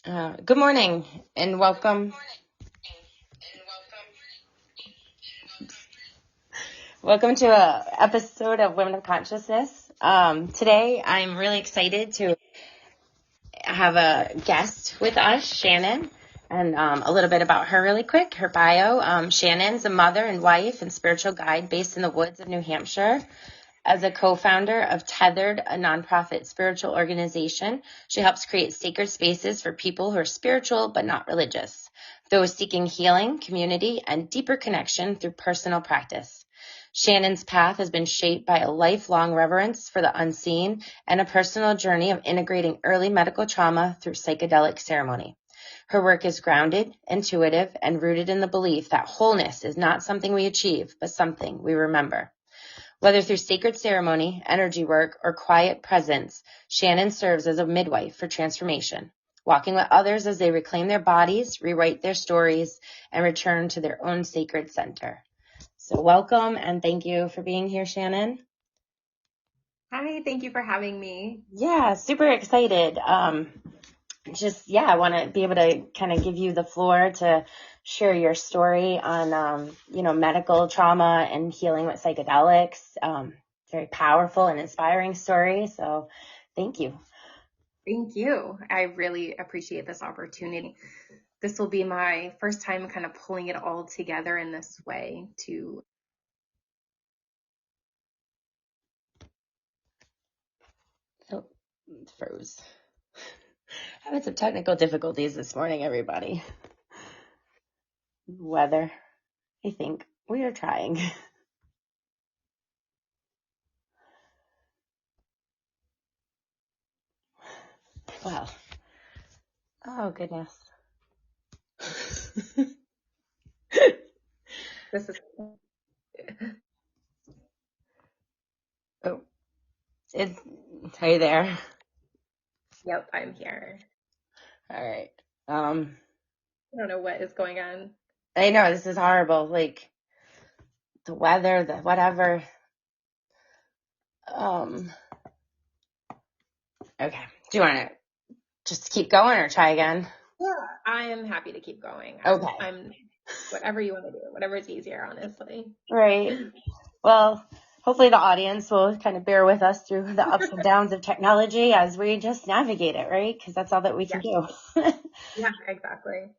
Good morning and welcome. Welcome to a episode of Women of Consciousness. Today, I'm really excited to have a guest with us, Shannon, and a little bit about her really quick, her bio. Shannon's a mother and wife and spiritual guide based in the woods of New Hampshire. As a co-founder of Tethered, a nonprofit spiritual organization, she helps create sacred spaces for people who are spiritual but not religious, those seeking healing, community, and deeper connection through personal practice. Shannon's path has been shaped by a lifelong reverence for the unseen and a personal journey of integrating early medical trauma through psychedelic ceremony. Her work is grounded, intuitive, and rooted in the belief that wholeness is not something we achieve, but something we remember. Whether through sacred ceremony, energy work, or quiet presence, Shannon serves as a midwife for transformation, walking with others as they reclaim their bodies, rewrite their stories, and return to their own sacred center. So welcome and thank you for being here, Shannon. Hi, thank you for having me. Yeah, super excited. I want to be able to kind of give you the floor to share your story on, medical trauma and healing with psychedelics. Very powerful and inspiring story. So thank you. Thank you. I really appreciate this opportunity. This will be my first time kind of pulling it all together in this way to. So it froze. Having some technical difficulties this morning, everybody. Weather. I think we are trying. Well, oh goodness. This is. Oh, it's hey there. Yep, I'm here. All right. I don't know what is going on. I know this is horrible. Like the weather, the whatever. Okay. Do you want to just keep going or try again? Yeah, I am happy to keep going. Okay. I'm whatever you want to do, whatever is easier, honestly. Right. Well, hopefully the audience will kind of bear with us through the ups and downs of technology as we just navigate it, right? Because that's all that we can do. Yeah, exactly.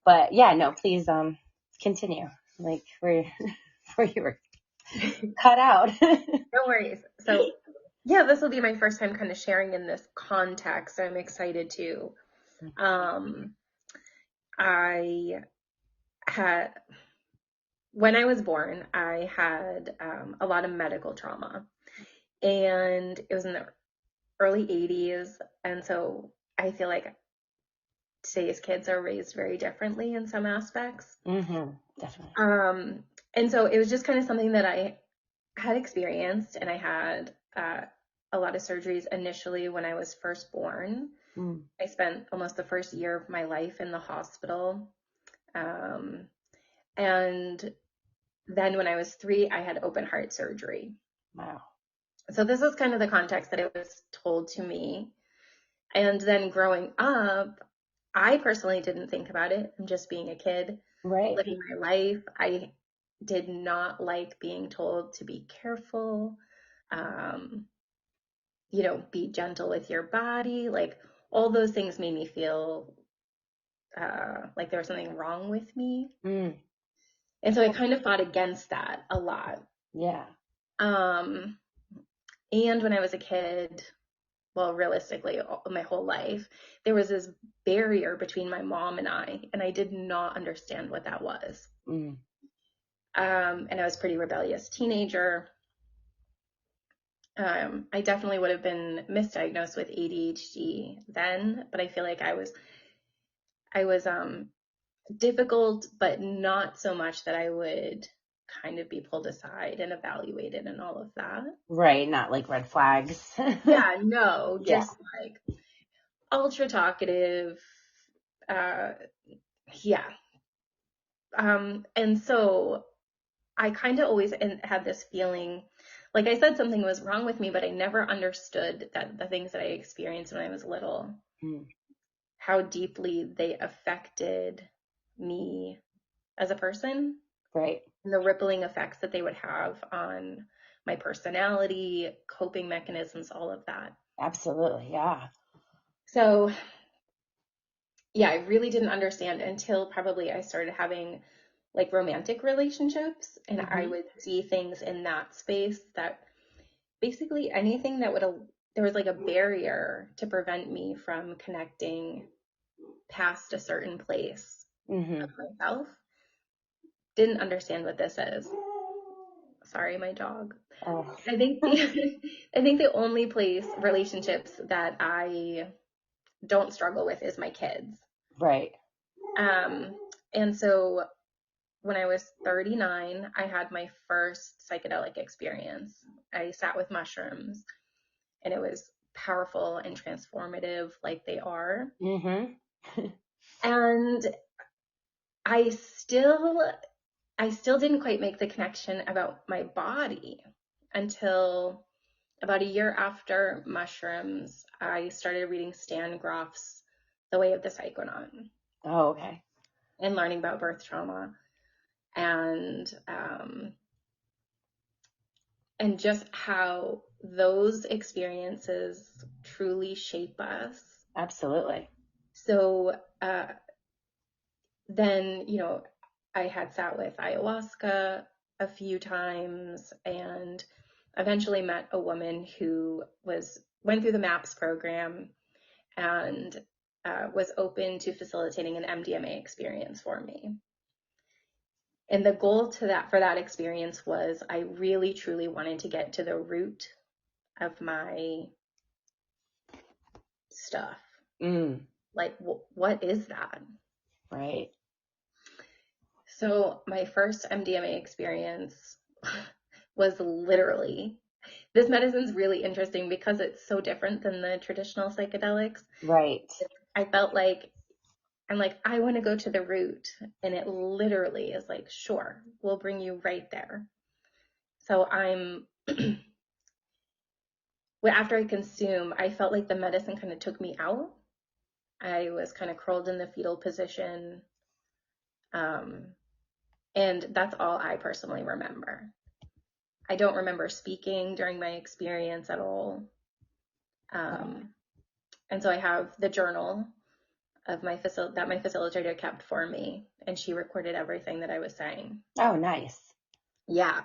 But yeah, no, please continue. Like where you were cut out. No worries. So, yeah, this will be my first time kind of sharing in this context. So I'm excited to. I had, when I was born, I had a lot of medical trauma, and it was in the early 80s. And so I feel like today's kids are raised very differently in some aspects. Definitely. And so it was just kind of something that I had experienced, and I had a lot of surgeries initially when I was first born. I spent almost the first year of my life in the hospital. And then when I was 3, I had open heart surgery. Wow. So this is kind of the context that it was told to me. And then growing up, I personally didn't think about it. I'm just being a kid, Right. living my life. I did not like being told to be careful, be gentle with your body. Like all those things made me feel like there was something wrong with me. And so I kind of fought against that a lot. Yeah. And when I was a kid, well, realistically, my whole life, there was this barrier between my mom and I did not understand what that was. And I was a pretty rebellious teenager. I definitely would have been misdiagnosed with ADHD then, but I feel like I was difficult, but not so much that I would kind of be pulled aside and evaluated and all of that. Right, not like red flags. Yeah, no, just like ultra talkative. Yeah. And so I kind of always had this feeling, like I said, something was wrong with me, but I never understood that the things that I experienced when I was little. how deeply they affected me as a person, Right. and the rippling effects that they would have on my personality, coping mechanisms, all of that. Absolutely. Yeah. So, yeah, I really didn't understand until probably I started having like romantic relationships, and I Mm-hmm. would see things in that space that basically anything that would, there was like a barrier to prevent me from connecting past a certain place Mm-hmm. of myself. Didn't understand what this is. Sorry, my dog. Oh, I think the I think the only place relationships that I don't struggle with is my kids. right. Um, and so when I was 39, I had my first psychedelic experience. I sat with mushrooms, and it was powerful and transformative like they are. Mm-hmm. And I still I still didn't quite make the connection about my body until about a year after mushrooms. I started reading Stan Grof's The Way of the Psychonaut Oh, okay. and learning about birth trauma, and just how those experiences truly shape us. Absolutely. So then, I had sat with ayahuasca a few times, and eventually met a woman who went through the MAPS program, and was open to facilitating an MDMA experience for me. And the goal for that experience was I really truly wanted to get to the root of my stuff. Mm. Like, what is that? Right. So my first MDMA experience was literally, this medicine's really interesting because it's so different than the traditional psychedelics. Right. I felt like, I'm like, I want to go to the root. And it literally is like, sure, we'll bring you right there. So after I consume, I felt like the medicine kind of took me out. I was kind of curled in the fetal position. And that's all I personally remember. I don't remember speaking during my experience at all. And so I have the journal of that my facilitator kept for me, and she recorded everything that I was saying. Oh, nice. Yeah,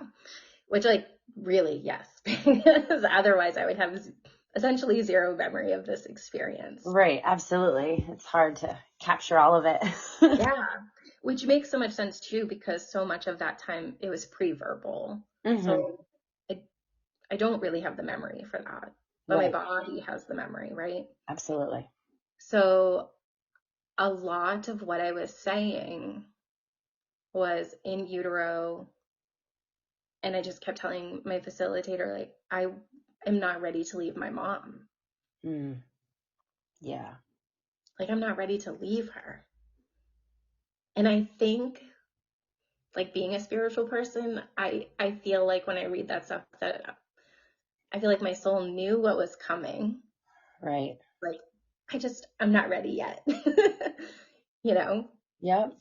which, like, really, yes, because otherwise I would have essentially zero memory of this experience. Right. Absolutely. It's hard to capture all of it. Yeah, which makes so much sense too, because so much of that time it was pre-verbal. Mm-hmm. So I don't really have the memory for that, but my Right. body has the memory, right? Absolutely. So a lot of what I was saying was in utero, and I just kept telling my facilitator, like, I am not ready to leave my mom. Mm. Yeah. Like, I'm not ready to leave her. And I think, like, being a spiritual person, I feel like when I read that stuff, that I feel like my soul knew what was coming. Right. Like, I'm not ready yet. you know? Yep.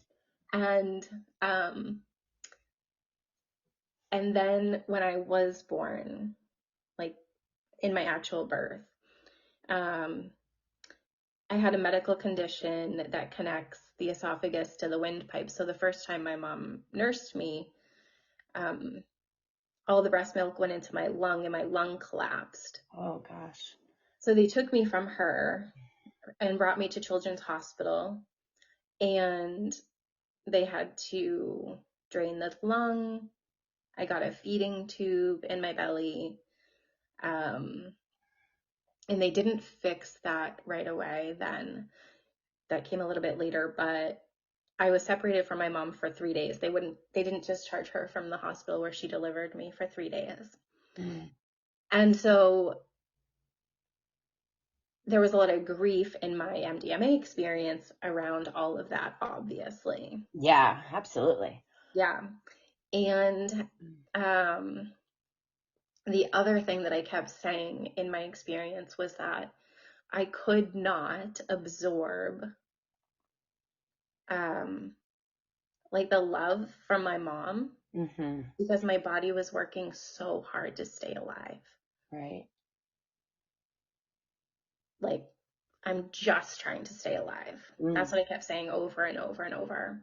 And um and then when I was born, like in my actual birth, um I had a medical condition that connects the esophagus to the windpipe. So the first time my mom nursed me, um all the breast milk went into my lung, and my lung collapsed. Oh, gosh. So they took me from her and brought me to Children's Hospital, and they had to drain the lung. I got a feeding tube in my belly. Um, and they didn't fix that right away then. That came a little bit later, but I was separated from my mom for 3 days. They didn't discharge her from the hospital where she delivered me for 3 days. Mm. And so there was a lot of grief in my MDMA experience around all of that, obviously. Yeah, absolutely. Yeah. And the other thing that I kept saying in my experience was that I could not absorb like the love from my mom Mm-hmm. because my body was working so hard to stay alive. Right. Like, I'm just trying to stay alive. That's what I kept saying over and over and over.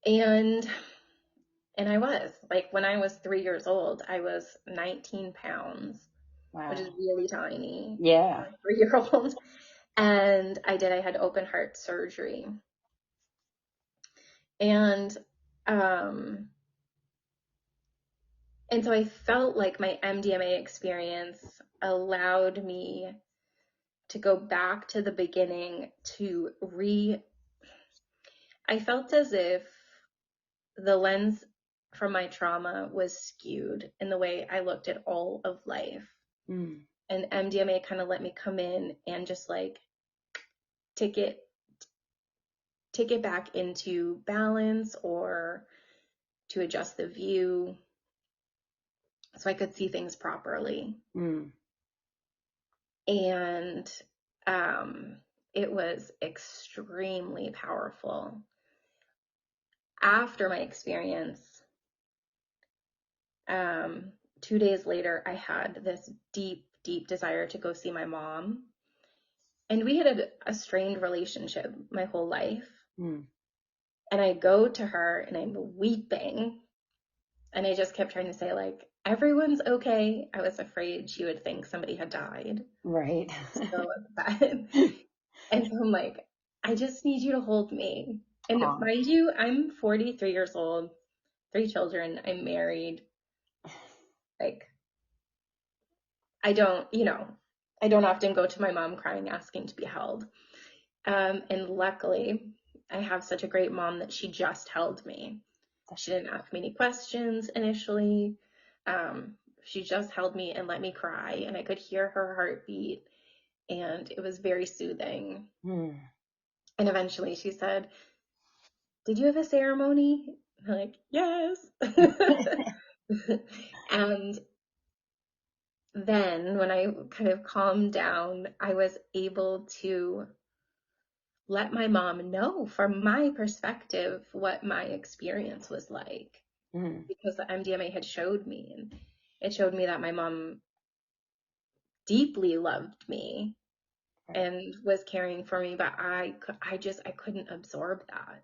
And I was like, when I was 3 years old, I was 19 pounds, Wow. which is really tiny. Yeah. For a 3-year-old. And I had open heart surgery. And so I felt like my MDMA experience allowed me to go back to the beginning I felt as if the lens from my trauma was skewed in the way I looked at all of life. And MDMA kind of let me come in and just like take it back into balance, or to adjust the view so I could see things properly. And it was extremely powerful. After my experience, 2 days later, I had this deep, deep desire to go see my mom. And we had a strained relationship my whole life. And I go to her and I'm weeping. And I just kept trying to say, like, everyone's okay. I was afraid she would think somebody had died. Right. So upset. And so I'm like, I just need you to hold me. And mind you, I'm 43 years old, 3 children, I'm married. Like, I don't often go to my mom crying, asking to be held. And luckily, I have such a great mom that she just held me. She didn't ask me any questions initially. She just held me and let me cry, and I could hear her heartbeat, and it was very soothing. And eventually she said, "Did you have a ceremony?" I'm like, "Yes." And then when I kind of calmed down, I was able to let my mom know from my perspective what my experience was like. Because the MDMA had showed me, and it showed me that my mom deeply loved me and was caring for me, but I couldn't absorb that.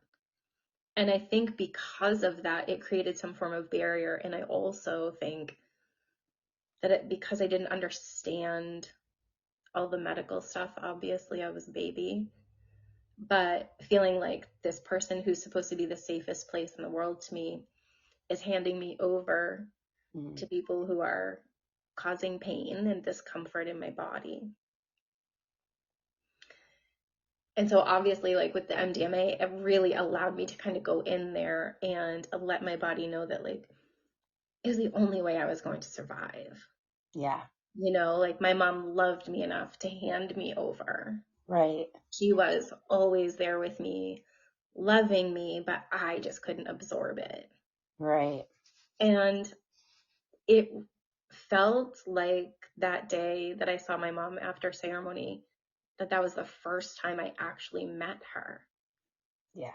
And I think because of that, it created some form of barrier. And I also think that because I didn't understand all the medical stuff, obviously I was a baby, but feeling like this person who's supposed to be the safest place in the world to me is handing me over to people who are causing pain and discomfort in my body. And so obviously, like with the MDMA, it really allowed me to kind of go in there and let my body know that like it was the only way I was going to survive. Yeah. Like my mom loved me enough to hand me over. Right. She was always there with me, loving me, but I just couldn't absorb it. Right. And it felt like that day that I saw my mom after ceremony, that was the first time I actually met her. Yeah.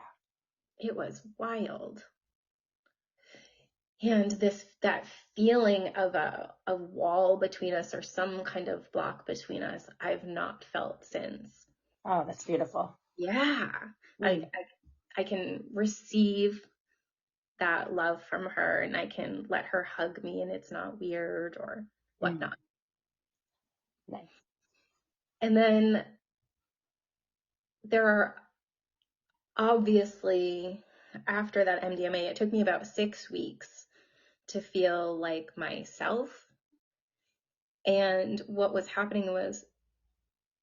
It was wild. And that feeling of a wall between us, or some kind of block between us, I've not felt since. Oh, that's beautiful. Yeah. I can receive that love from her, and I can let her hug me and it's not weird or whatnot. Nice. And then there are obviously, after that MDMA, it took me about 6 weeks to feel like myself. And what was happening was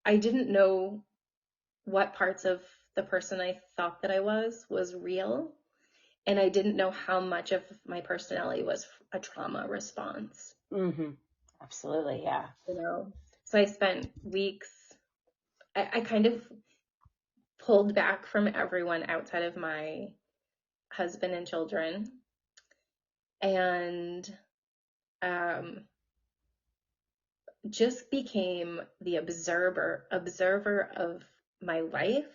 I didn't know what parts of the person I thought that I was real. And I didn't know how much of my personality was a trauma response. Absolutely, yeah. So I spent weeks, I kind of pulled back from everyone outside of my husband and children. And just became the observer of my life,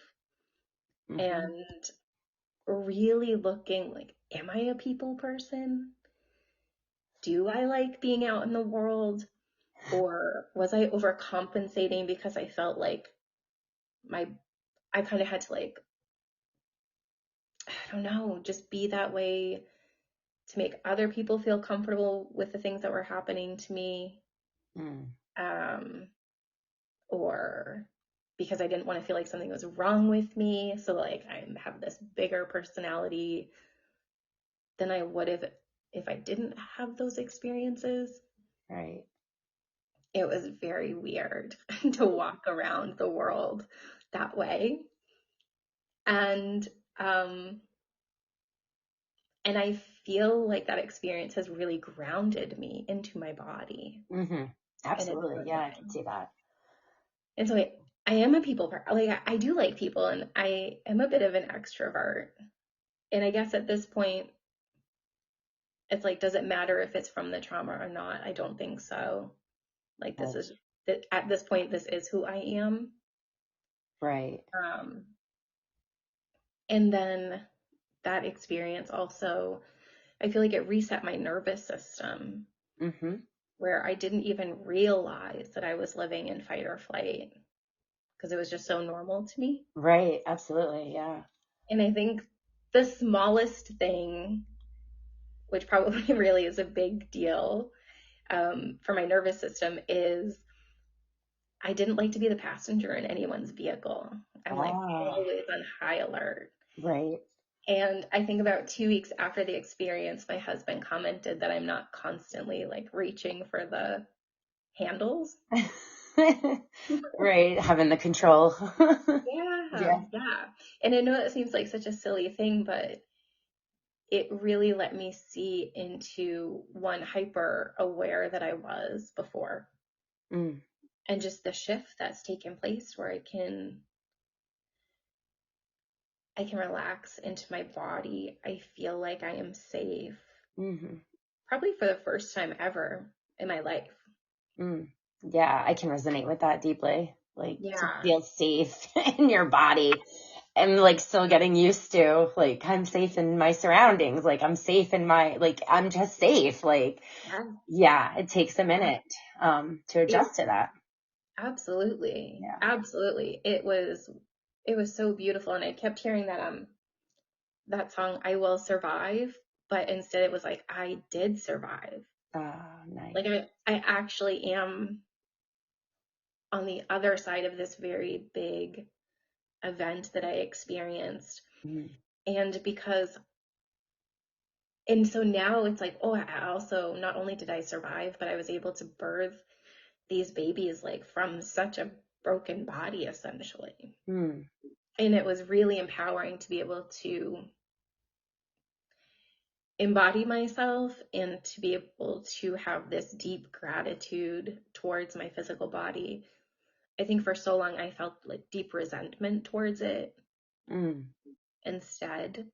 Mm-hmm. and really looking like, am I a people person? Do I like being out in the world? Or was I overcompensating because I felt like my I kind of had to, like, I don't know, just be that way to make other people feel comfortable with the things that were happening to me, Mm. um, or because I didn't want to feel like something was wrong with me. So, like, I have this bigger personality than I would have if I didn't have those experiences. Right. It was very weird to walk around the world that way. And um and I feel like that experience has really grounded me into my body, Mm-hmm. and it's Absolutely. good Yeah, I can living. see that. And so I am a like, I do like people, and I am a bit of an extrovert. And I guess at this point, it's like, does it matter if it's from the trauma or not? I don't think so. Like, this Right. is that at this point, this is who I am. Right. Um, and then that experience also, I feel like it reset my nervous system, Mm-hmm. where I didn't even realize that I was living in fight or flight because it was just so normal to me. Right. Absolutely. Yeah. And I think the smallest thing, which probably really is a big deal, for my nervous system, is I didn't like to be the passenger in anyone's vehicle. I'm like Ah, always on high alert. right. And I think about 2 weeks after the experience, my husband commented that I'm not constantly like reaching for the handles. Right. Having the control. Yeah, Yeah. yeah. And I know it seems like such a silly thing, but it really let me see into one hyper aware that I was before, Mm. and just the shift that's taken place where I can relax into my body. I feel like I am safe, Mm-hmm. probably for the first time ever in my life. Mm. Yeah, I can resonate with that deeply. Like to Yeah. feel safe in your body. I'm like still getting used to like I'm safe in my surroundings. Like I'm safe in my like I'm just safe. Like Yeah. yeah, it takes a minute to It adjust to that. absolutely, Yeah. absolutely. It was so beautiful, and I kept hearing that song, I Will Survive, but instead it was like, I did survive. Like, Nice. I actually am on the other side of this very big event that I experienced. Mm. And and so now it's like, oh, I also, not only did I survive, but I was able to birth these babies like from such a broken body, essentially. Mm. And it was really empowering to be able to embody myself and to be able to have this deep gratitude towards my physical body. I think for so long I felt like deep resentment towards it Mm. instead,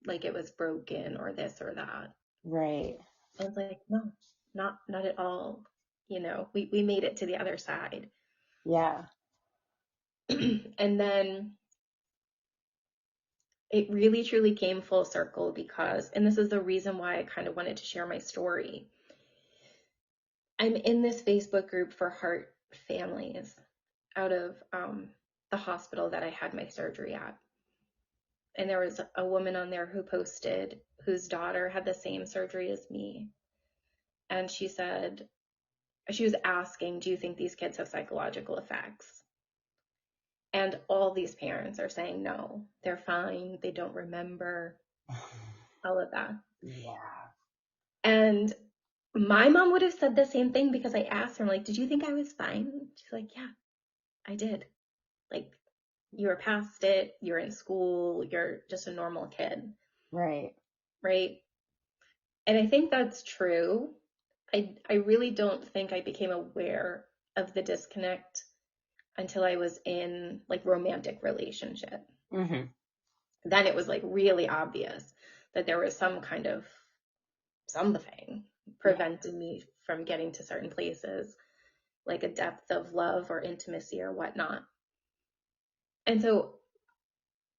like it was broken or this or that. Right. And it's like, no, not at all. We made it to the other side. Yeah. And then it really truly came full circle because, and this is the reason why I kind of wanted to share my story. I'm in this Facebook group for heart families out of the hospital that I had my surgery at. And there was a woman on there who posted whose daughter had the same surgery as me. And she said, she was asking, do you think these kids have psychological effects? And all these parents are saying no, they're fine, they don't remember, all of that. Yeah. And my mom would have said the same thing because I asked her, like, did you think I was fine? She's like, yeah, I did. Like, you were past it, you're in school, you're just a normal kid, Right. right? And I think that's true. I really don't think I became aware of the disconnect until I was in like romantic relationship. Mm-hmm. Then it was like really obvious that there was some kind of something Yeah. preventing me from getting to certain places. like a depth of love or intimacy or whatnot. And so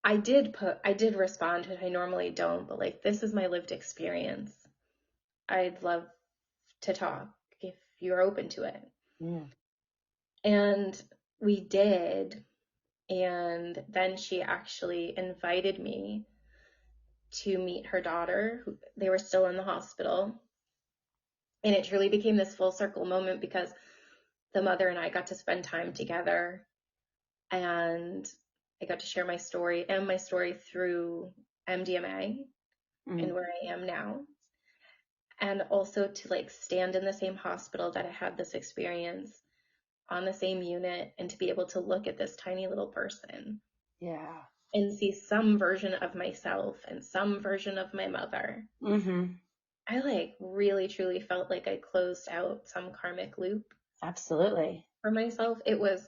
I did respond to it. I normally don't, but like, this is my lived experience. I'd love to talk if you're open to it. Yeah. And we did. And then she actually invited me to meet her daughter. They were still in the hospital. And it truly became this full circle moment because the mother and I got to spend time together, and I got to share my story and my story through MDMA and where I am now. And also to like stand in the same hospital that I had this experience, on the same unit, and to be able to look at this tiny little person. Yeah. And see some version of myself and some version of my mother. I like really truly felt like I closed out some karmic loop. Absolutely. For myself. It was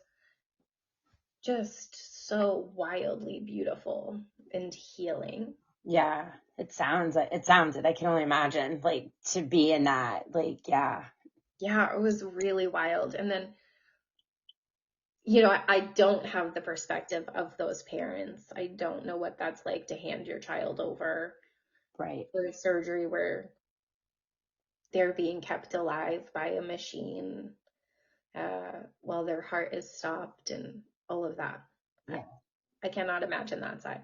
just so wildly beautiful and healing. Yeah. It sounds it. I can only imagine, like, to be in that, like, yeah. Yeah, it was really wild. And then, you know, I don't have the perspective of those parents. I don't know what that's like to hand your child over Right. for a surgery where they're being kept alive by a machine while their heart is stopped and all of that. Yeah. I cannot imagine that side.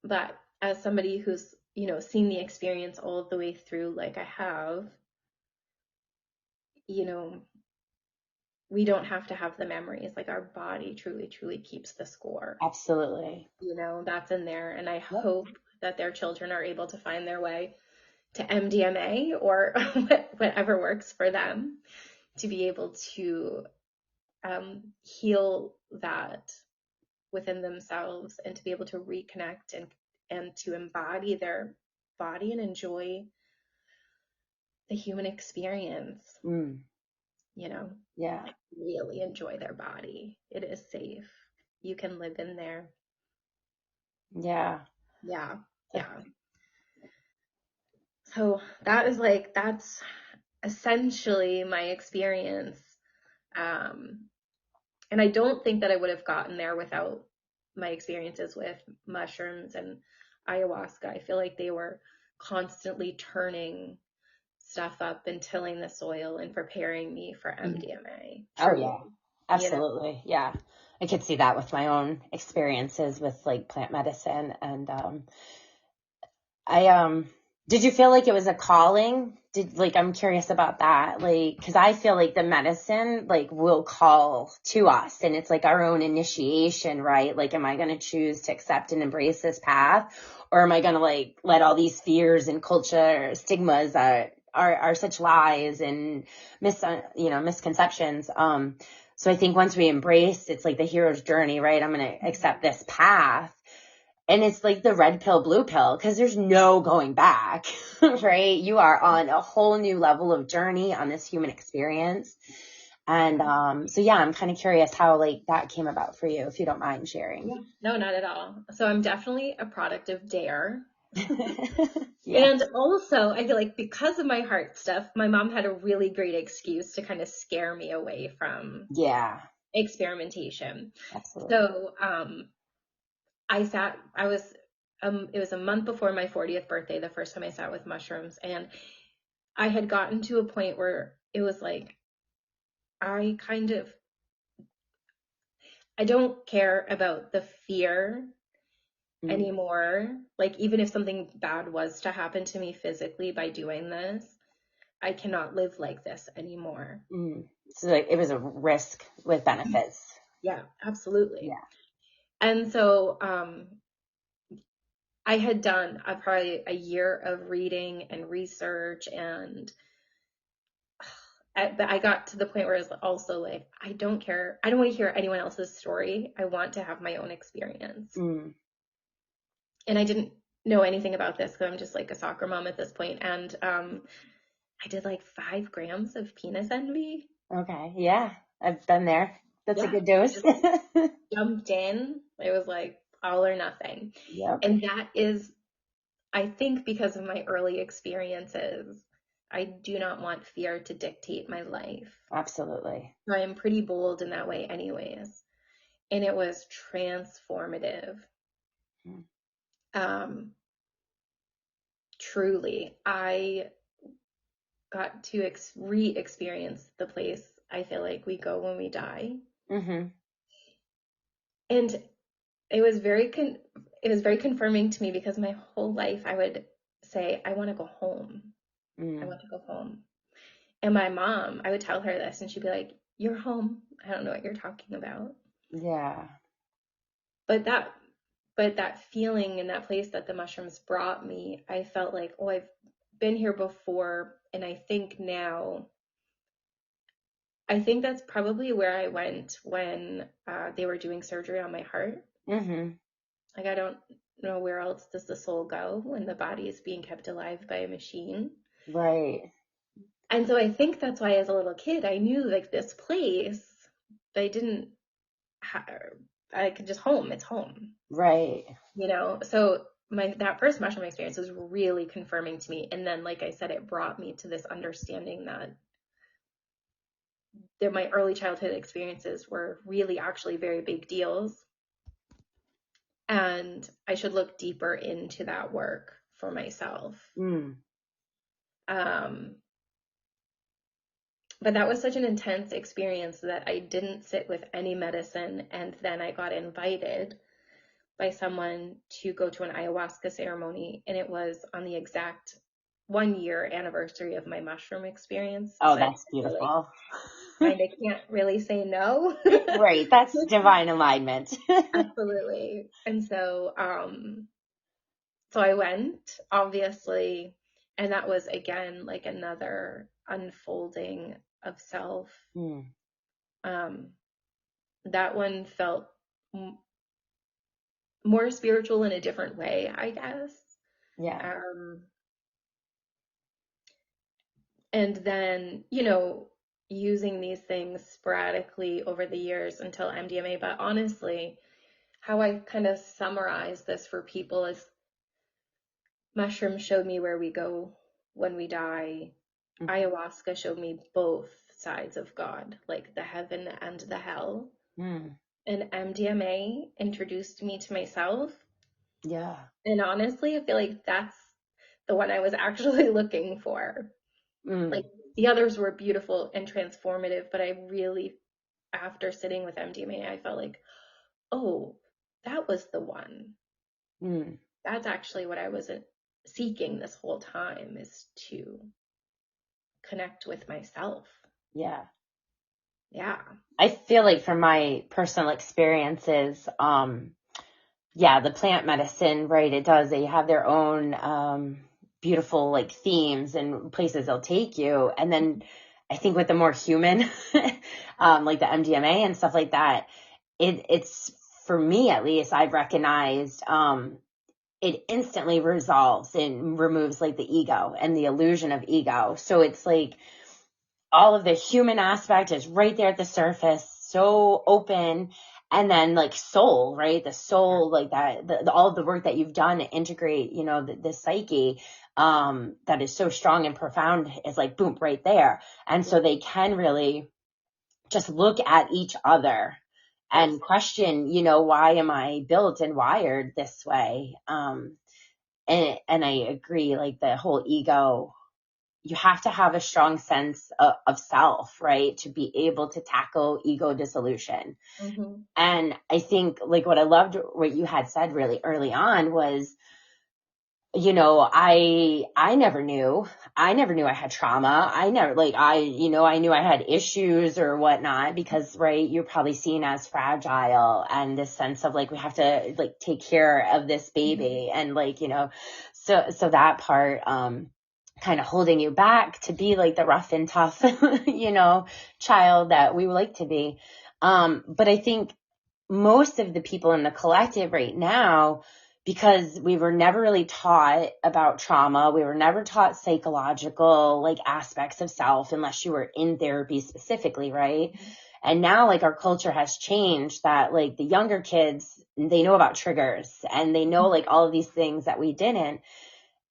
But as somebody who's, you know, seen the experience all the way through, like I have, you know, we don't have to have the memories. Like our body truly, truly keeps the score. Absolutely. You know, that's in there. And I hope that their children are able to find their way to MDMA or whatever works for them, to be able to heal that within themselves, and to be able to reconnect and to embody their body and enjoy the human experience. You know, Yeah. like really enjoy their body. It is safe. You can live in there. Yeah. Yeah. So that's essentially my experience. And I don't think that I would have gotten there without my experiences with mushrooms and ayahuasca. I feel like they were constantly turning stuff up and tilling the soil and preparing me for MDMA. Oh yeah, absolutely. You know? Yeah. I could see that with my own experiences with like plant medicine. And did you feel like it was a calling? I'm curious about that. Like, cause I feel like the medicine like will call to us, and it's like our own initiation, right? Like, am I going to choose to accept and embrace this path, or am I going to like let all these fears and culture stigmas that are such lies and misconceptions? So I think once we embrace, it's like the hero's journey, right? I'm going to accept this path. And it's like the red pill, blue pill, because there's no going back, right? You are on a whole new level of journey on this human experience. And so, yeah, I'm kind of curious how like that came about for you, if you don't mind sharing. Yeah. No, not at all. So I'm definitely a product of dare. Yeah. And also, I feel like because of my heart stuff, my mom had a really great excuse to kind of scare me away from experimentation. Absolutely. So it was a month before my 40th birthday, the first time I sat with mushrooms. And I had gotten to a point where it was like, I don't care about the fear anymore. Like, even if something bad was to happen to me physically by doing this, I cannot live like this anymore. So like, it was a risk with benefits. Yeah, absolutely. Yeah. And so I had done probably a year of reading and research, and but I got to the point where I was also like, I don't care. I don't want to hear anyone else's story. I want to have my own experience. And I didn't know anything about this because I'm just like a soccer mom at this point. And I did like 5 grams of penis envy. Okay. Yeah. I've been there. That's a good I dose. just jumped in. It was like all or nothing. Yep. And that is, I think, because of my early experiences I do not want fear to dictate my life. Absolutely. So I am pretty bold in that way anyways. And it was transformative. Mm. Truly, I got to re-experience the place I feel like we go when we die. Mm-hmm. And it was it was very confirming to me because my whole life I would say, I want to go home. I Mm. want to go home. And my mom, I would tell her this and she'd be like, "You're home. I don't know what you're talking about." Yeah. But that feeling in that place that the mushrooms brought me, I felt like, oh, I've been here before. And I think that's probably where I went when they were doing surgery on my heart. Mm-hmm. Like, I don't know where else does the soul go when the body is being kept alive by a machine. Right. And so I think that's why as a little kid, I knew like this place, but I could just it's home, Right. So that first mushroom experience was really confirming to me. And then, like I said, it brought me to this understanding that my early childhood experiences were really actually very big deals. And I should look deeper into that work for myself. Mm. Um, but that was such an intense experience that I didn't sit with any medicine. And then I got invited by someone to go to an ayahuasca ceremony. And it was on the exact 1 year anniversary of my mushroom experience. Oh, So I that's feel like beautiful. kind of can't really say no. Right. That's divine alignment. Absolutely. And so I went, obviously, and that was again like another unfolding of self. Mm. Um, that one felt more spiritual in a different way, I guess. Yeah. Um, and then, using these things sporadically over the years until MDMA. But honestly, how I kind of summarize this for people is mushrooms showed me where we go when we die. Mm. Ayahuasca showed me both sides of God, like the heaven and the hell. Mm. And MDMA introduced me to myself. Yeah. And honestly, I feel like that's the one I was actually looking for. Mm. Like the others were beautiful and transformative, but I really, after sitting with MDMA, I felt like, oh, that was the one. Mm. That's actually what I was seeking this whole time, is to connect with myself. Yeah. Yeah. I feel like from my personal experiences, yeah, the plant medicine, right, they have their own beautiful like themes and places they'll take you. And then I think with the more human, like the MDMA and stuff like that, it's for me at least, I've recognized it instantly resolves and removes like the ego and the illusion of ego. So it's like all of the human aspect is right there at the surface, so open. And then like soul, right? The soul, like that, all of the work that you've done to integrate, the psyche, that is so strong and profound is like, boom, right there. And so they can really just look at each other and question, why am I built and wired this way? And I agree, like the whole ego, you have to have a strong sense of self, right? To be able to tackle ego dissolution. Mm-hmm. And I think like what I loved what you had said really early on was, I never knew I had trauma. I never like, I knew I had issues or whatnot because, right, you're probably seen as fragile and this sense of like, we have to like take care of this baby. Mm-hmm. And like, so that part, kind of holding you back to be like the rough and tough, child that we would like to be. But I think most of the people in the collective right now, because we were never really taught about trauma, we were never taught psychological like aspects of self unless you were in therapy specifically, right? Mm-hmm. And now like our culture has changed that like the younger kids, they know about triggers and they know like all of these things that we didn't.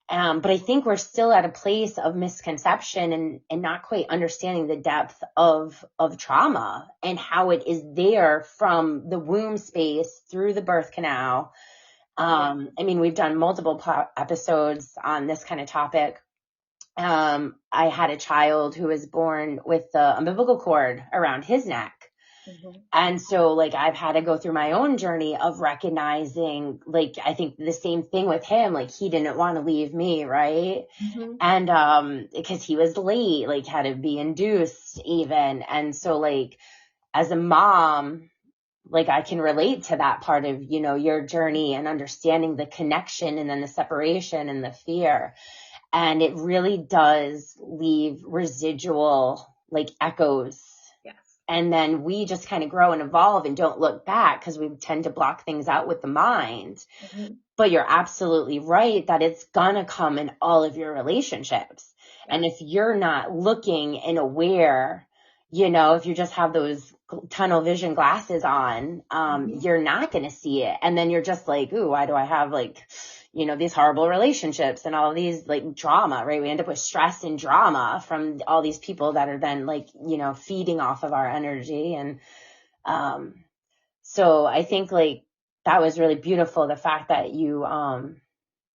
But I think we're still at a place of misconception and not quite understanding the depth of trauma and how it is there from the womb space through the birth canal. I mean, we've done multiple episodes on this kind of topic. I had a child who was born with the umbilical cord around his neck. Mm-hmm. And so like I've had to go through my own journey of recognizing, like, I think the same thing with him, like he didn't want to leave me, right? Mm-hmm. And because he was late, like had to be induced even. And so like as a mom, like I can relate to that part of, you know, your journey and understanding the connection and then the separation and the fear. And it really does leave residual like echoes. Yes. And then we just kind of grow and evolve and don't look back because we tend to block things out with the mind. Mm-hmm. But you're absolutely right that it's gonna come in all of your relationships. Yeah. And if you're not looking and aware, you know, if you just have those tunnel vision glasses on, you're not gonna see it. And then you're just like, ooh, why do I have like, you know, these horrible relationships and all of these like drama, right? We end up with stress and drama from all these people that are then like, you know, feeding off of our energy. And so I think like that was really beautiful. The fact that you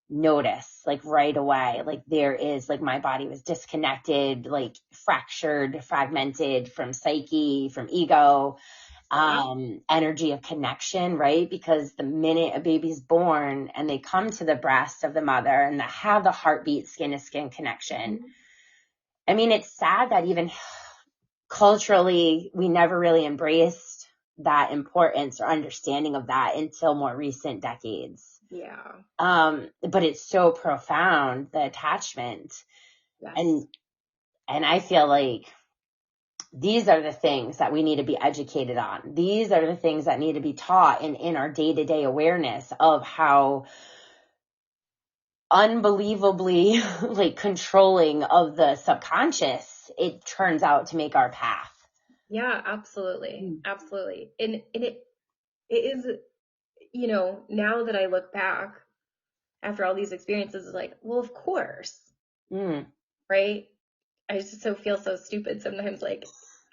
notice like right away, like there is like my body was disconnected, like fractured, fragmented from psyche, from ego, energy of connection, right? Because the minute a baby's born and they come to the breast of the mother and they have the heartbeat, skin to skin connection. Mm-hmm. I mean, it's sad that even culturally, we never really embraced that importance or understanding of that until more recent decades. Yeah. But it's so profound, the attachment. Yes. And I feel like these are the things that we need to be educated on. These are the things that need to be taught in our day-to-day awareness of how unbelievably like controlling of the subconscious it turns out to make our path. Yeah, absolutely. Absolutely. And it is, you know, now that I look back after all these experiences, it's like, well, of course, right? I just feel so stupid sometimes. Like,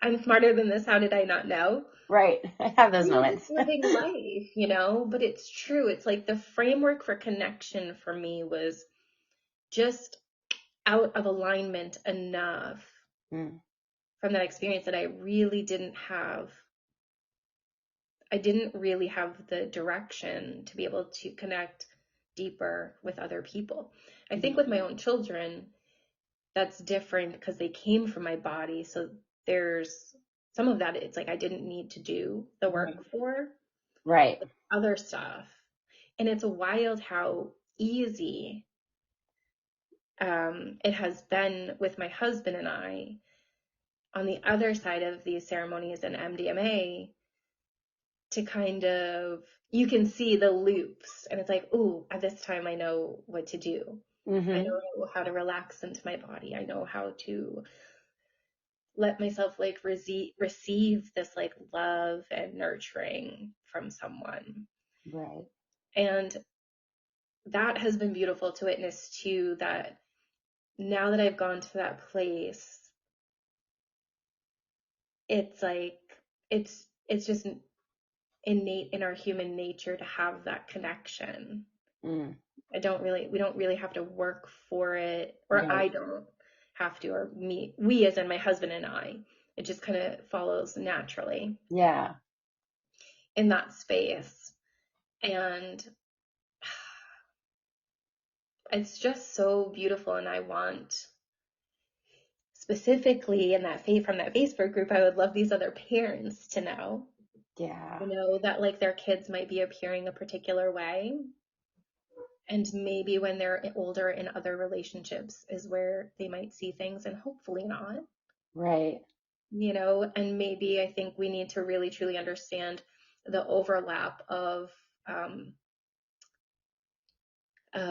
I'm smarter than this. How did I not know? Right. I have those You're moments. just living life, you know? But it's true. It's like the framework for connection for me was just out of alignment enough from that experience that I didn't really have the direction to be able to connect deeper with other people. I think with my own children, that's different because they came from my body. So there's some of that, it's like I didn't need to do the work for. Right. Other stuff. And it's wild how easy it has been with my husband and I on the other side of these ceremonies and MDMA to kind of, you can see the loops and it's like, ooh, at this time I know what to do. I know how to relax into my body. I know how to let myself like receive this like love and nurturing from someone. Right. And that has been beautiful to witness too, that now that I've gone to that place, it's like it's just innate in our human nature to have that connection. We don't really have to work for it, or Right. I don't have to, or we as in my husband and I. It just kind of follows naturally. Yeah. In that space. And it's just so beautiful. And I want specifically in that from that Facebook group, I would love these other parents to know. Yeah. You know, that like their kids might be appearing a particular way. And maybe when they're older in other relationships is where they might see things and hopefully not. Right. You know, and maybe I think we need to really truly understand the overlap of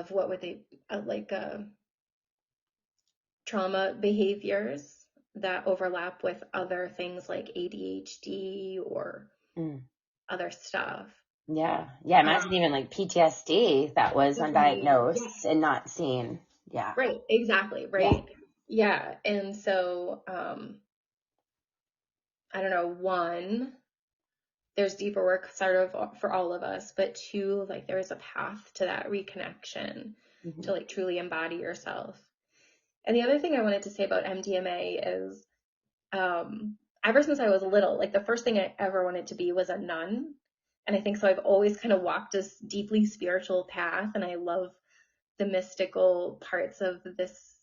what would they trauma behaviors that overlap with other things like ADHD or other stuff. Yeah. Yeah. Imagine even like PTSD that was undiagnosed and not seen. Yeah. Right. Exactly. Yeah. Right. Yeah. And so, I don't know, one, there's deeper work sort of for all of us, but two, like there is a path to that reconnection Mm-hmm. to like truly embody yourself. And the other thing I wanted to say about MDMA is, ever since I was little, like the first thing I ever wanted to be was a nun. And I think so I've always kind of walked this deeply spiritual path, and I love the mystical parts of this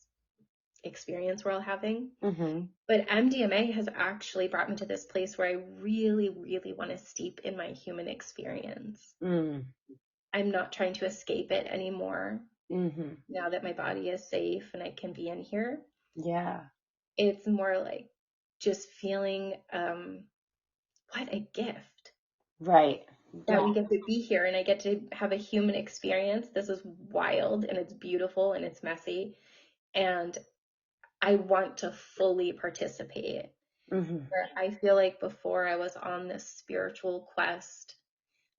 experience we're all having. Mm-hmm. But MDMA has actually brought me to this place where I really, really want to steep in my human experience. Mm. I'm not trying to escape it anymore Mm-hmm. now that my body is safe and I can be in here. Yeah. It's more like just feeling, what a gift Right. that Yeah. we get to be here and I get to have a human experience. This is wild and it's beautiful and it's messy. And I want to fully participate. Mm-hmm. Where I feel like before I was on this spiritual quest,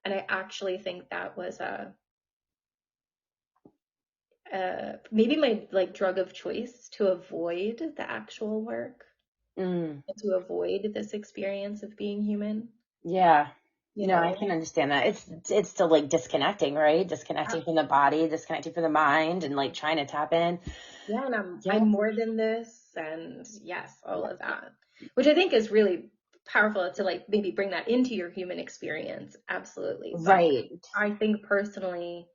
and I actually think that was maybe my like drug of choice to avoid the actual work Mm. and to avoid this experience of being human, Yeah. you No, I know? can understand that. It's still like disconnecting, right? Disconnecting from the body, disconnecting from the mind, and like trying to tap in. Yeah, and I'm Yeah. I'm more than this, and yes, all of that, which I think is really powerful to like maybe bring that into your human experience, absolutely. But Right. I think personally,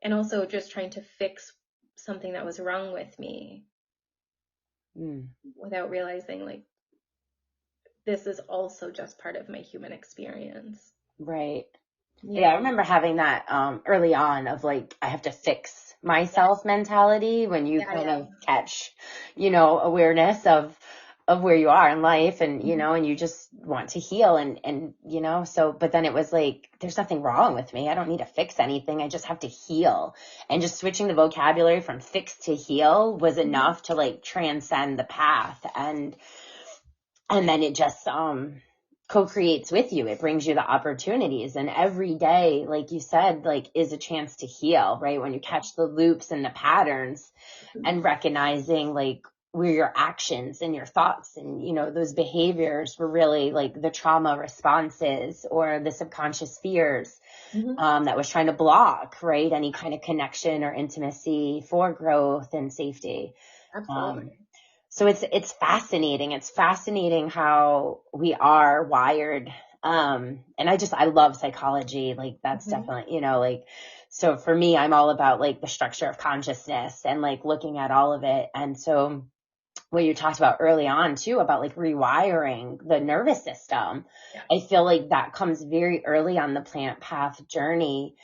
and also just trying to fix something that was wrong with me Mm. without realizing like this is also just part of my human experience. Right. Yeah, I Yeah, remember having that early on of like I have to fix myself mentality when you yeah, kind yeah. of catch, awareness of where you are in life and Mhm. and you just want to heal and so but then it was like there's nothing wrong with me. I don't need to fix anything. I just have to heal. And just switching the vocabulary from fix to heal was Mhm. enough to like transcend the path and then it just co-creates with you. It brings you the opportunities, and every day, like you said, like is a chance to heal, right? When you catch the loops and the patterns and recognizing like where your actions and your thoughts and those behaviors were really like the trauma responses or the subconscious fears Mhm. that was trying to block, right, any kind of connection or intimacy for growth and safety. Absolutely. um, so it's fascinating. It's fascinating how we are wired. And I love psychology. Like that's Mhm. definitely, like, so for me, I'm all about like the structure of consciousness and like looking at all of it. And so what you talked about early on too, about like rewiring the nervous system, Yeah. I feel like that comes very early on the plant path journey.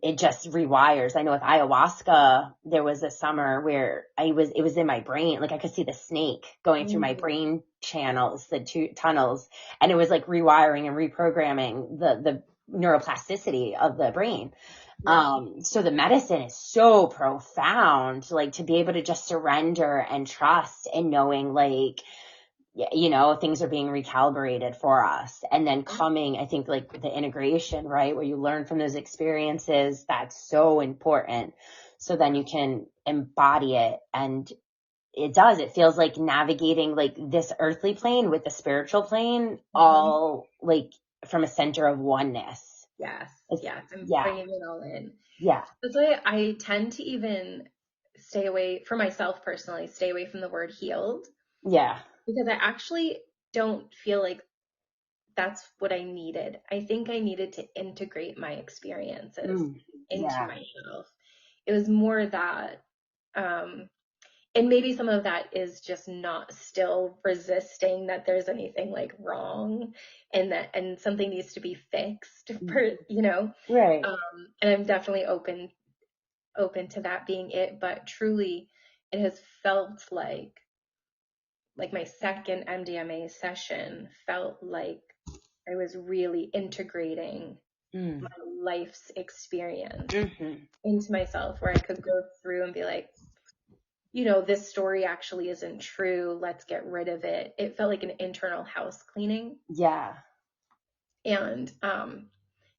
It just rewires. I know with ayahuasca, there was a summer where it was in my brain. Like I could see the snake going through my Mhm. brain channels, the two tunnels, and it was like rewiring and reprogramming the neuroplasticity of the brain. Yeah. So the medicine is so profound, like to be able to just surrender and trust and knowing like, things are being recalibrated for us. And then coming, I think like the integration, right? Where you learn from those experiences, that's so important. So then you can embody it. And it feels like navigating like this earthly plane with the spiritual plane, Mhm. all like from a center of oneness. Yes. It's, Yes. I'm yeah. bringing it all in. Yeah. That's why I tend to even stay away, for myself personally, stay away from the word healed Yeah. because I actually don't feel like that's what I needed. I think I needed to integrate my experiences Mm, into yeah. myself. It was more that, and maybe some of that is just not still resisting that there's anything like wrong and that, and something needs to be fixed for, Right. and I'm definitely open to that being it, but truly it has felt like my second MDMA session felt like I was really integrating Mm. my life's experience Mm-hmm. into myself, where I could go through and be like, this story actually isn't true. Let's get rid of it. It felt like an internal house cleaning Yeah. and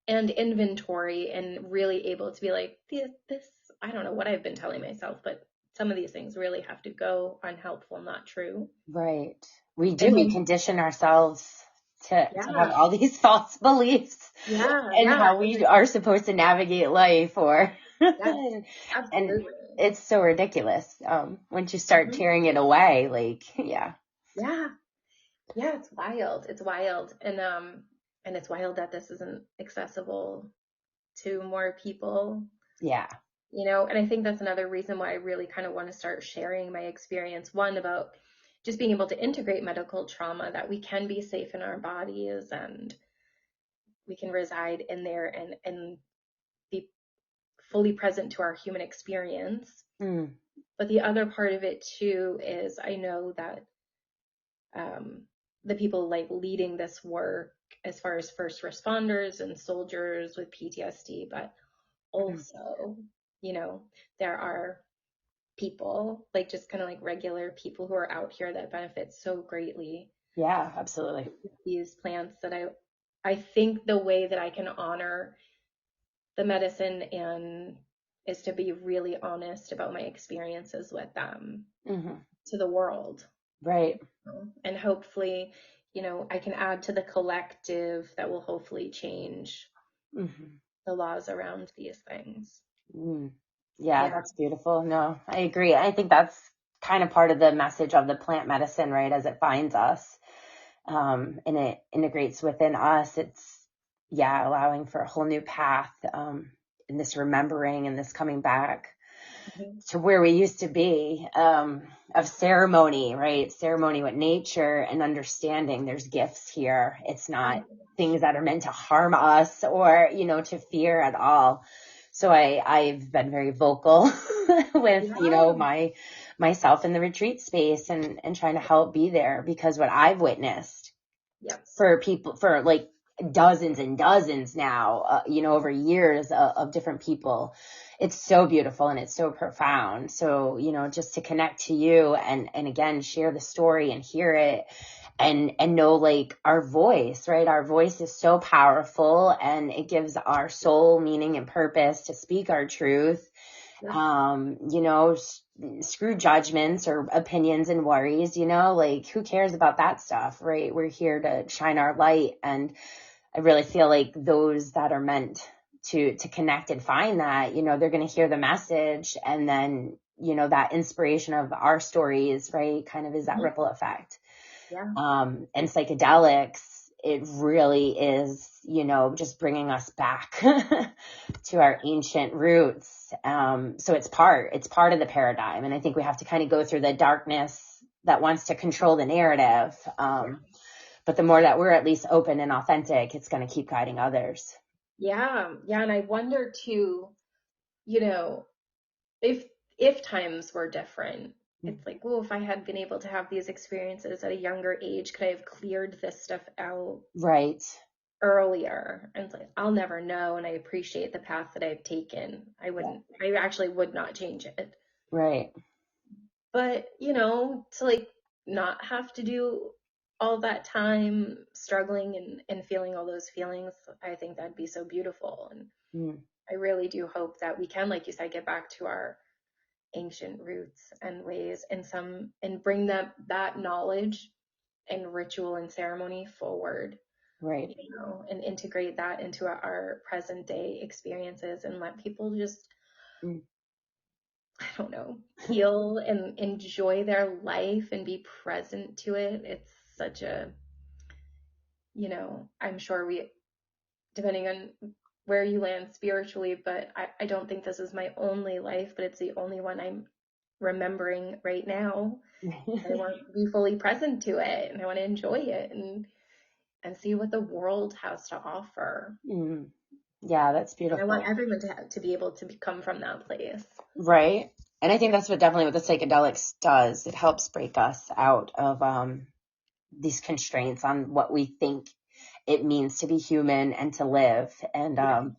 inventory, and really able to be like, this I don't know what I've been telling myself, but some of these things really have to go unhelpful, not true. Right. We do. And We condition ourselves to have yeah, all these false beliefs yeah, and yeah, how we are supposed to navigate life or yes, and absolutely. it's so ridiculous. Once you start Mhm. tearing it away, like, yeah. Yeah, yeah, it's wild. It's wild. And it's wild that this isn't accessible to more people, Yeah. and I think that's another reason why I really kind of want to start sharing my experience. One, about just being able to integrate medical trauma, that we can be safe in our bodies and we can reside in there and be fully present to our human experience. Mm. But the other part of it too is I know that um, the people like leading this work, as far as first responders and soldiers with PTSD, but Mm. also, there are people, like just kind of like regular people who are out here that benefit so greatly Yeah, absolutely. with these plants, that I think the way that I can honor the medicine and is to be really honest about my experiences with them Hmm. to the world. Right. And hopefully, I can add to the collective that will hopefully change Hmm. the laws around these things. Mm. Yeah, Yeah. that's beautiful. No, I agree. I think that's kind of part of the message of the plant medicine, right? As it finds us, and it integrates within us. It's, yeah, allowing for a whole new path, in this remembering and this coming back Mhm. to where we used to be, of ceremony, right? Ceremony with nature and understanding there's gifts here. It's not things that are meant to harm us or, to fear at all. So I've been very vocal with, Yeah. myself in the retreat space and trying to help be there, because what I've witnessed Yep. for people, for like dozens and dozens now, over years of different people. It's so beautiful and it's so profound. So, just to connect to you and again, share the story and hear it and know like our voice, right? Our voice is so powerful and it gives our soul meaning and purpose to speak our truth. Yep. Screw judgments or opinions and worries, like who cares about that stuff, right? We're here to shine our light. And I really feel like those that are meant to connect and find that, they're going to hear the message, and then, that inspiration of our stories, right, kind of is that Mhm. ripple effect. Yeah. And psychedelics, it really is, just bringing us back to our ancient roots. So it's part of the paradigm. And I think we have to kind of go through the darkness that wants to control the narrative. But the more that we're at least open and authentic, it's going to keep guiding others. Yeah. Yeah. And I wonder too, you know, if if times were different, it's like, oh, if I had been able to have these experiences at a younger age, could I have cleared this stuff out Right. earlier? And it's like, I'll never know. And I appreciate the path that I've taken. Yeah. I actually would not change it. Right. But, to like not have to do all that time struggling and feeling all those feelings, I think that'd be so beautiful. And Mm. I really do hope that we can, like you said, get back to our ancient roots and ways and bring that knowledge and ritual and ceremony forward, Right. and integrate that into our present day experiences and let people just, Mm. I don't know, heal and enjoy their life and be present to it. It's such a, I'm sure depending on where you land spiritually, but I don't think this is my only life, but it's the only one I'm remembering right now. I want to be fully present to it and I want to enjoy it and see what the world has to offer. Mm. Yeah, that's And I want beautiful. everyone to be able to come from that place. Right. And I think that's definitely what the psychedelics does. It helps break us out of these constraints on what we think it means to be human and to live. And Yeah.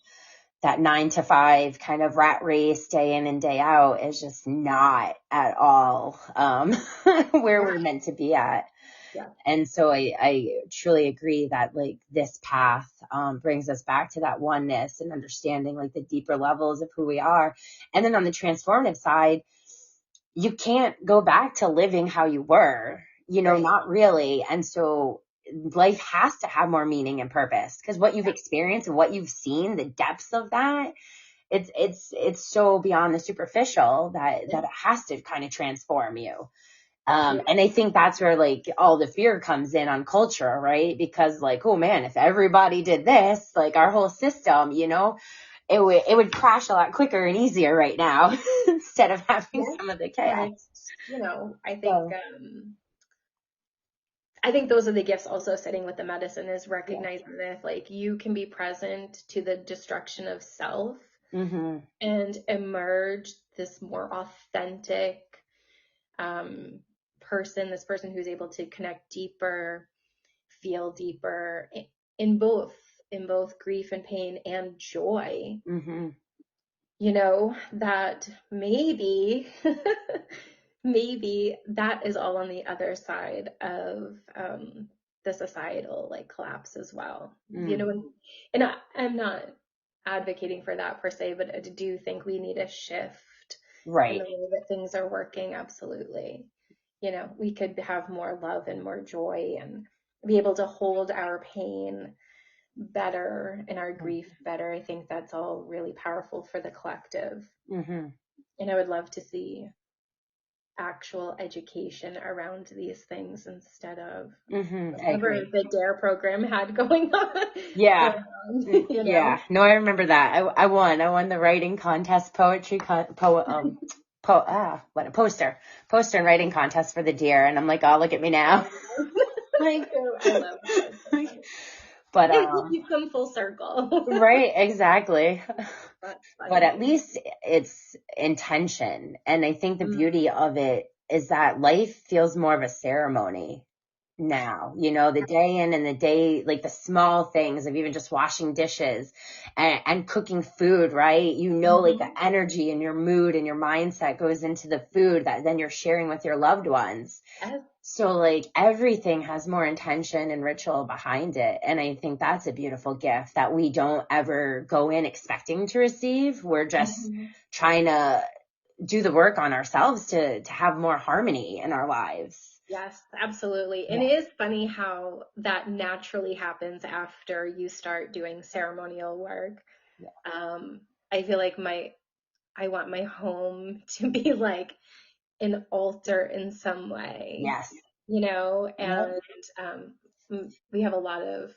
that 9 to 5 kind of rat race day in and day out is just not at all where Yeah. we're meant to be at. Yeah. And so I truly agree that like this path brings us back to that oneness and understanding like the deeper levels of who we are. And then on the transformative side, you can't go back to living how you were, Right. not really. And so life has to have more meaning and purpose, because what you've experienced and what you've seen, the depths of that, it's so beyond the superficial that it has to kind of transform you. And I think that's where like all the fear comes in on culture, right? Because like, oh man, if everybody did this, like our whole system, it would crash a lot quicker and easier right now instead of having Yeah. some of the And chaos. it's, So, I think those are the gifts also sitting with the medicine, is yeah. recognizing that like you can be present to the destruction of self Mm-hmm. and emerge this more authentic person, this person who's able to connect deeper, feel deeper in both grief and pain and joy. Mm-hmm. That maybe maybe that is all on the other side of the societal like collapse as well. Mm. And I'm not advocating for that per se, but I do think we need a shift in Right. the way that things are working. Absolutely. We could have more love and more joy and be able to hold our pain better and our grief better. I think that's all really powerful for the collective. Mm-hmm. And I would love to see actual education around these things instead of Mm-hmm. I whatever agree. the DARE program had going on. Yeah. Going on, Yeah. No, I remember that. I won. I won the writing contest, what a poster and writing contest for the deer. And I'm like, oh, look at me now. Like, I love that. but, You come full circle. right. Exactly. That's But at funny. least it's intention. And I think the Mm, beauty of it is that life feels more of a ceremony now, the day in and the day, like the small things of even just washing dishes and cooking food, right? Like the mhm. energy and your mood and your mindset goes into the food that then you're sharing with your loved ones. Yes. So like everything has more intention and ritual behind it. And I think that's a beautiful gift that we don't ever go in expecting to receive. We're just Mhm. trying to do the work on ourselves to have more harmony in our lives. Yes, absolutely. And Yeah. it is funny how that naturally happens after you start doing ceremonial work. Yeah. I feel like I want my home to be like an altar in some way, Yes. Yep. and we have a lot of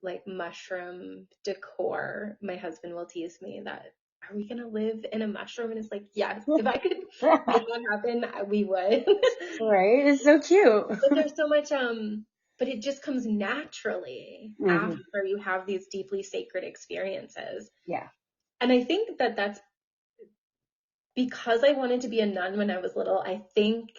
like mushroom decor. My husband will tease me that, are we gonna live in a mushroom? And it's like, yes, if I could make that happen, we would. Right. It's so cute. But there's so much, but it just comes naturally Hmm. after you have these deeply sacred experiences. Yeah. And I think that that's because I wanted to be a nun when I was little. I think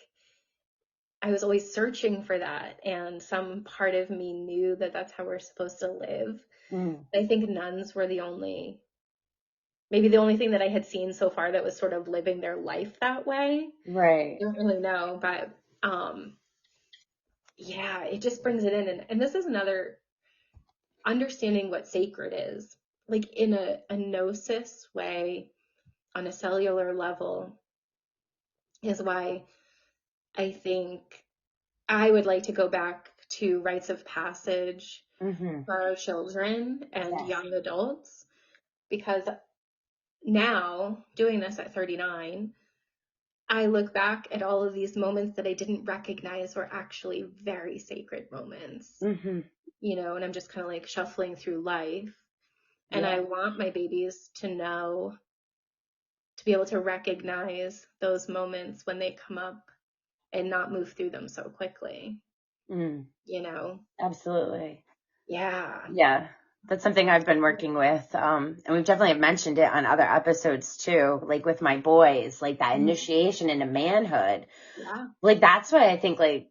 I was always searching for that. And some part of me knew that that's how we're supposed to live. Mm. I think nuns were maybe the only thing that I had seen so far that was sort of living their life that way. Right. I don't really know, but yeah, it just brings it in. And this is another understanding what sacred is, like in a gnosis way, on a cellular level, is why I think I would like to go back to rites of passage Hmm. for our children and Yes. young adults, because now doing this at 39, I look back at all of these moments that I didn't recognize were actually very sacred moments, Hmm. and I'm just kind of like shuffling through life. And Yeah. I want my babies to know, to be able to recognize those moments when they come up and not move through them so quickly, Mm. you know? Absolutely. Yeah. Yeah. That's something I've been working with. And we've definitely mentioned it on other episodes too, like with my boys, like that Mhm. initiation into manhood. Yeah. Like that's why I think like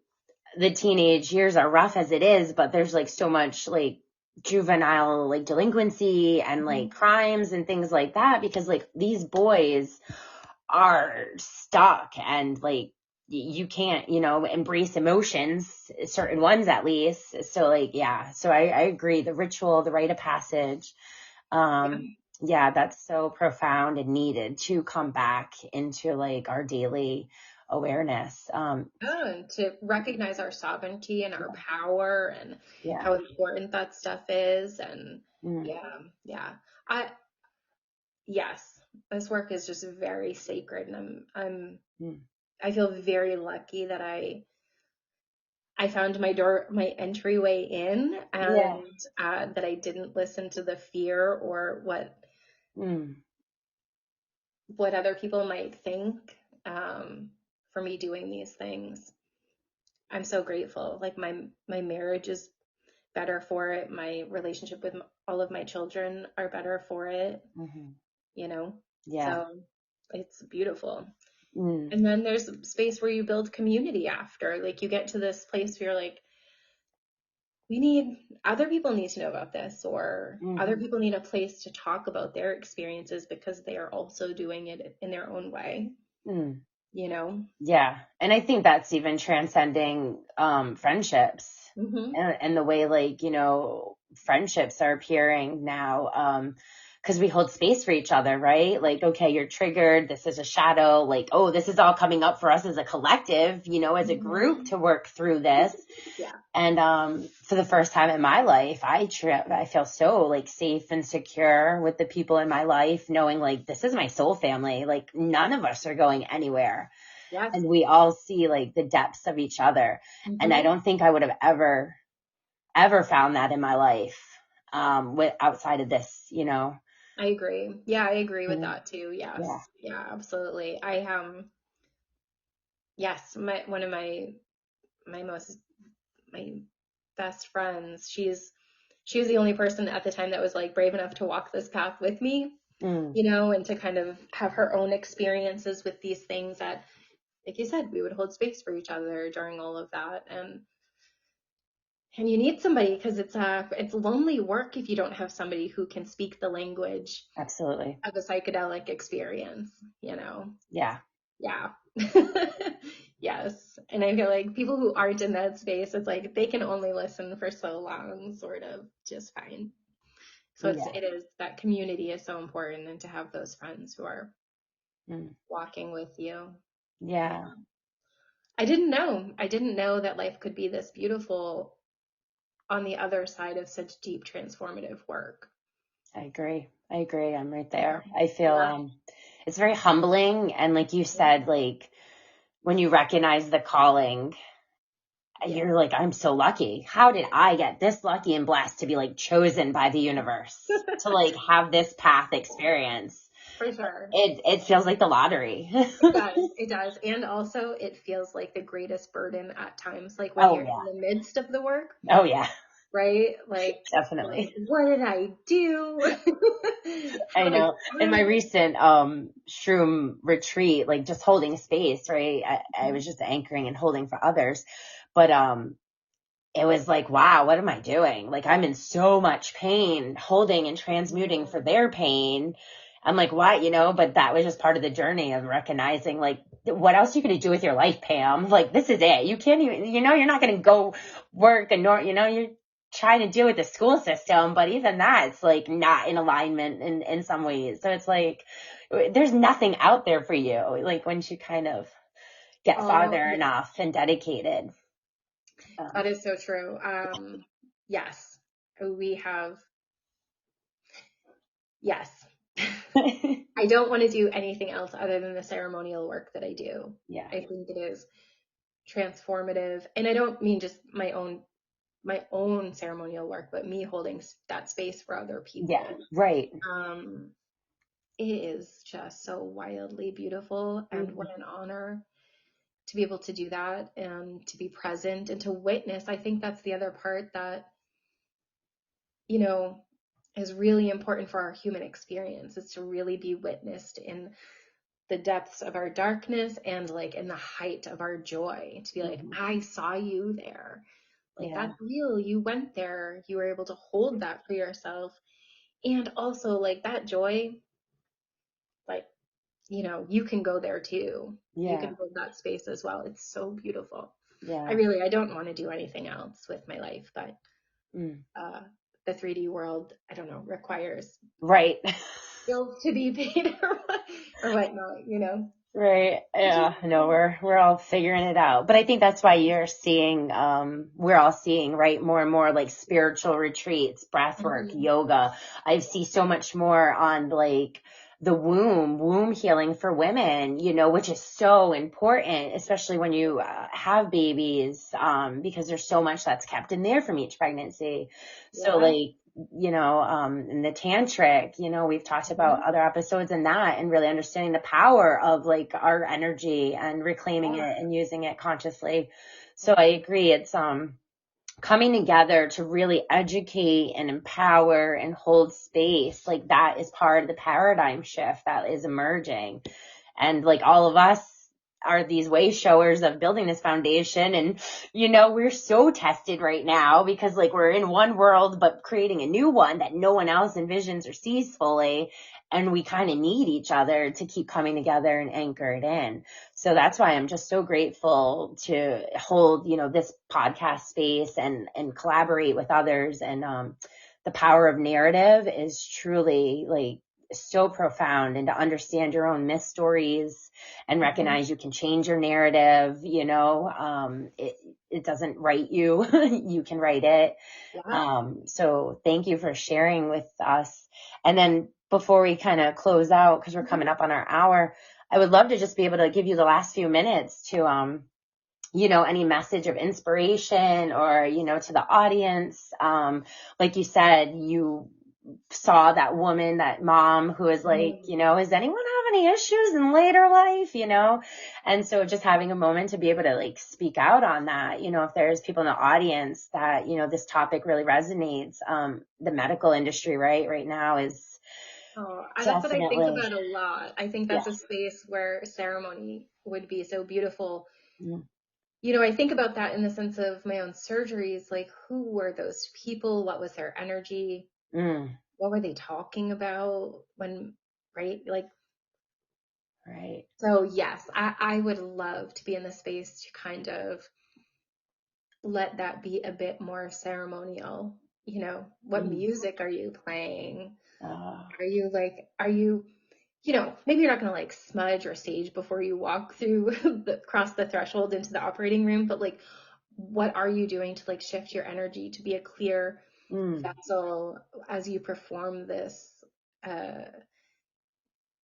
the teenage years are rough as it is, but there's like so much like juvenile like delinquency and like Mhm. crimes and things like that, because like these boys are stuck and like you can't, embrace emotions, certain ones at least. So like, yeah, so I agree. The ritual, the rite of passage. Yeah. Yeah, that's so profound and needed to come back into like our daily awareness. Yeah, and to recognize our sovereignty and our power and Yeah. how important that stuff is. And Mm, yeah, yeah. I yes, this work is just very sacred, and mm, I feel very lucky that I found my entryway in, yeah. and that I didn't listen to the fear or Mm, what other people might think, for me doing these things. I'm so grateful. Like my marriage is better for it. My relationship with all of my children are better for it, mhm. you know? Yeah. So it's beautiful. Mm, And then there's space where you build community after. Like you get to this place where you're like, we need other people need to know about this, or other mhm. people need a place to talk about their experiences because they are also doing it in their own way, Mm. you know? Yeah. And I think that's even transcending friendships Hmm. and the way like, friendships are appearing now. Because we hold space for each other, right? Like, okay, you're triggered. This is a shadow. Like, oh, this is all coming up for us as a collective, as a group Hmm. to work through this. Yeah. And for the first time in my life, I feel so like safe and secure with the people in my life, knowing like this is my soul family. Like none of us are going anywhere, Yes. and we all see like the depths of each other. And I Hmm. don't think I would have ever found that in my life, with outside of this. I agree. Yeah, I agree with Mm, that too. yeah. Yes. Yeah, absolutely. Yes, one of my most my best friends, she was the only person at the time that was like brave enough to walk this path with me, Mm, and to kind of have her own experiences with these things that, like you said, we would hold space for each other during all of that. And you need somebody, because it's lonely work if you don't have somebody who can speak the language absolutely. of a psychedelic experience, you know? Yeah. Yeah. Yes. And I feel like people who aren't in that space, it's like they can only listen for so long, sort of just fine. So Yeah. it is that community is so important, and to have those friends who are Mm, walking with you. Yeah. yeah. I didn't know. I didn't know that life could be this beautiful on the other side of such deep transformative work. I agree. I agree. I'm right Yeah. there. I feel Yeah. it's very humbling, and like you said, like when you recognize the calling, Yeah. you're like, I'm so lucky. How did I get this lucky and blessed to be like chosen by the universe to like have this path experience? For sure. It feels like the lottery. It does. It does. And also, it feels like the greatest burden at times, like when Oh you're in yeah. the midst of the work, Oh yeah. right? Like, you're like, Definitely. what did I do? I How did I know. In my screw recent shroom retreat, like just holding space, right? I it? was just anchoring and holding for others. But it was like, wow, what am I doing? Like I'm in so much pain, holding and transmuting for their pain. I'm like, what, but that was just part of the journey of recognizing like, what else are you going to do with your life, Pam? Like, this is it. You can't even, you're not going to go work and, you're trying to deal with the school system, but even that's like not in alignment in some ways. So it's like, there's nothing out there for you. Like once you kind of get Oh, farther yeah, enough and dedicated. that is so true. Yes, we have, yes. I don't want to do anything else other than the ceremonial work that I do. Yeah. I think it is transformative, and I don't mean just my own ceremonial work, but me holding that space for other Yeah. people. Right. Um, it is just so wildly beautiful, and what Mhm. an honor to be able to do that and to be present and to witness. I think that's the other part that, you know, is really important for our human experience, is to really be witnessed in the depths of our darkness and like in the height of our joy, to be like, Mhm. I saw you there. Like, Yeah. that's real. You went there. You were able to hold that for yourself. And also, like, that joy, like, you can go there too. You Yeah. can build that space as well. It's so beautiful. Yeah. I don't want to do anything else with my life, but Mm. uh, the 3D world, I don't know, requires Right. bills to be paid or whatnot. Right. Yeah. No, we're all figuring it out. But I think that's why you're seeing, we're all seeing, right, more and more like spiritual retreats, breath work, Mhm. yoga. I see so much more on like the womb healing for women, which is so important, especially when you have babies, because there's so much that's kept in there from each pregnancy. So Yeah. like, in the tantric, we've talked about Mhm. other episodes in that and really understanding the power of like our energy and reclaiming Yeah. it and using it consciously. So Yeah. I agree. It's, coming together to really educate and empower and hold space. Like that is part of the paradigm shift that is emerging. And like all of us are these way showers of building this foundation. And, we're so tested right now because like we're in one world, but creating a new one that no one else envisions or sees fully. And we kind of need each other to keep coming together and anchor it in. So that's why I'm just so grateful to hold, this podcast space and collaborate with others. And, the power of narrative is truly like so profound, and to understand your own myth stories and Mhm. recognize you can change your narrative, it doesn't write you, you can write it. Yeah. So thank you for sharing with us. And then before we kind of close out, because we're Mhm. coming up on our hour, I would love to just be able to give you the last few minutes to, any message of inspiration or, to the audience. Like you said, you saw that woman, that mom who is like, Mhm. does anyone have any issues in later life, And so just having a moment to be able to like speak out on that, if there's people in the audience that, this topic really resonates. The medical industry, right now is Oh, that's what I think definitely, about a lot. I think yeah. that's a space where ceremony would be so beautiful. Mm, I think about that in the sense of my own surgeries. Like, who were those people? What was their energy? mm, What were they talking about right? Like, right. so yes, I would love to be in the space to kind of let that be a bit more ceremonial. What Mm, music are you playing? oh, Maybe you're not going to like smudge or stage before you walk through cross the threshold into the operating room, but like, what are you doing to like shift your energy to be a clear mm, vessel as you perform this uh,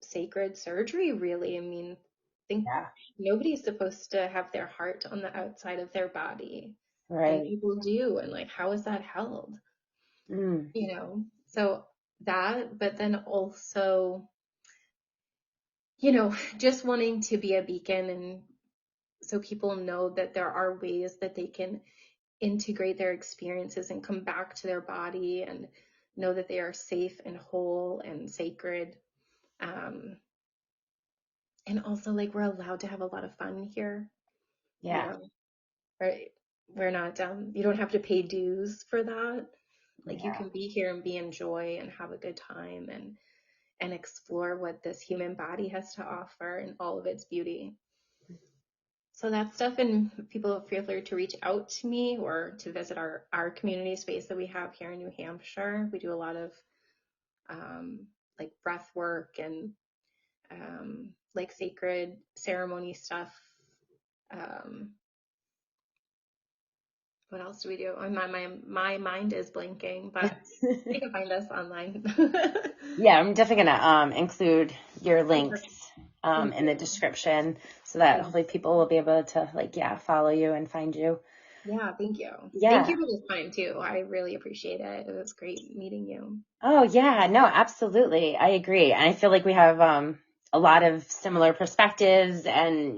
sacred surgery, really? I mean, I think yeah, nobody's supposed to have their heart on the outside of their body, and right. people do. And like, how is that held? Mm, So that, but then also, just wanting to be a beacon, and so people know that there are ways that they can integrate their experiences and come back to their body and know that they are safe and whole and sacred. Um, and also, like, we're allowed to have a lot of fun here, you yeah, know, right? We're not, you don't have to pay dues for that. Like, you yeah. can be here and be in joy and have a good time and explore what this human body has to offer in all of its beauty. So that stuff, and people feel free to reach out to me or to visit our community space that we have here in New Hampshire. We do a lot of like breath work and like sacred ceremony stuff. Um, what else do we do? My mind is blanking, but you can find us online. Yeah, I'm definitely gonna include your Oh, links perfect. in the Thank you. description so that Thank hopefully people will be able to like follow you and find you. Yeah, thank you. Thank Yeah. you for this time too. I really appreciate it. It was great meeting you. Oh yeah, no, absolutely. I agree. And I feel like we have a lot of similar perspectives and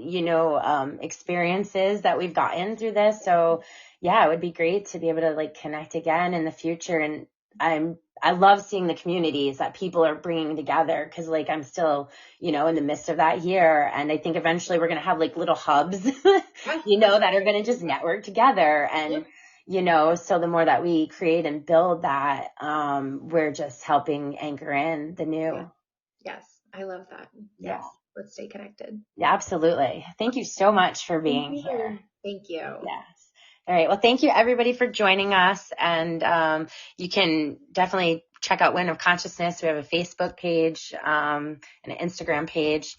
experiences that we've gotten through this. So yeah, it would be great to be able to like connect again in the future. And I love seeing the communities that people are bringing together because like I'm still, in the midst of that here. And I think eventually we're going to have like little hubs, Yes. that are going to just network together. And Yep. so the more that we create and build that, we're just helping anchor in the Yeah. new. Yes. I love that. Yeah. Yes. let's stay connected. Yeah, absolutely. Thank you so much for being Thank you. here. Thank you. Yes. All right. Well, thank you everybody for joining us. And you can definitely check out Wind of Consciousness. We have a Facebook page, and an Instagram page.